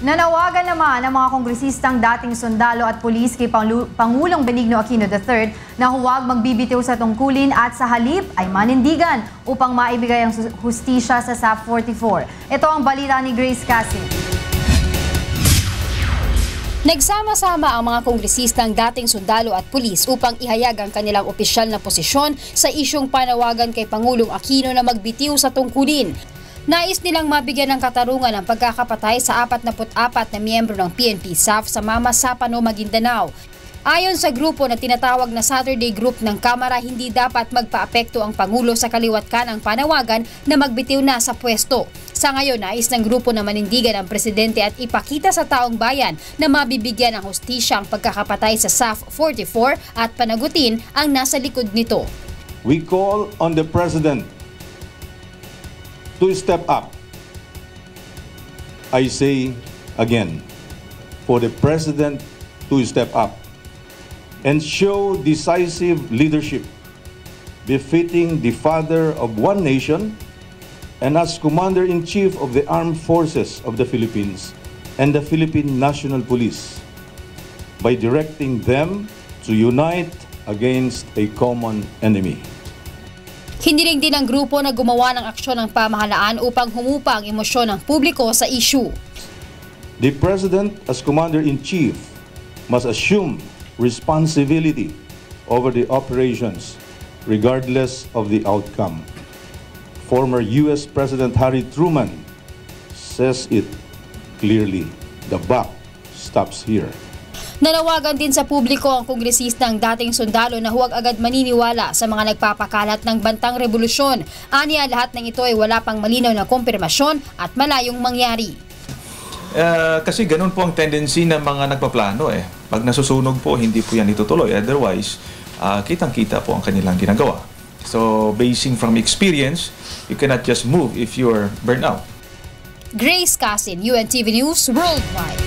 Nanawagan naman ang mga kongresistang dating sundalo at pulis kay Pangulong Benigno Aquino III na huwag magbibitiw sa tungkulin at sa halip ay manindigan upang maibigay ang hustisya sa SAF 44. Ito ang balita ni Grace Cassin. Nagsama-sama ang mga kongresistang dating sundalo at pulis upang ihayag ang kanilang opisyal na posisyon sa isyong panawagan kay Pangulong Aquino na magbitiw sa tungkulin. Nais nilang mabigyan ng katarungan ang pagkakapatay sa 44 na miyembro ng PNP SAF sa Mama Sapano, Maguindanao. Ayon sa grupo na tinatawag na Saturday Group ng Kamara, hindi dapat magpaapekto ang Pangulo sa kaliwat kanang panawagan na magbitiw na sa pwesto. Sa ngayon, nais ng grupo na manindigan ang presidente at ipakita sa taong bayan na mabibigyan ng hustisya ang pagkakapatay sa SAF 44 at panagutin ang nasa likod nito. We call on the President to step up. I say again, for the President to step up and show decisive leadership befitting the father of one nation and as Commander-in-Chief of the Armed Forces of the Philippines and the Philippine National Police by directing them to unite against a common enemy. Hiniling din ng grupo na gumawa ng aksyon ng pamahalaan upang humupa ang emosyon ng publiko sa issue. The President as Commander-in-Chief must assume responsibility over the operations regardless of the outcome. Former U.S. President Harry Truman says it clearly, the buck stops here. Nanawagan din sa publiko ang kongresistang dating sundalo na huwag agad maniniwala sa mga nagpapakalat ng bantang revolusyon. Aniya, lahat ng ito ay wala pang malinaw na kumpirmasyon at malayong mangyari. Kasi ganun po ang tendency ng mga nagpaplano eh. Pag nasusunog po, hindi po yan itutuloy. Otherwise, kitang-kita po ang kanilang ginagawa. So, basing from experience, you cannot just move if you're burnt out. Grace Cassin, UNTV News Worldwide.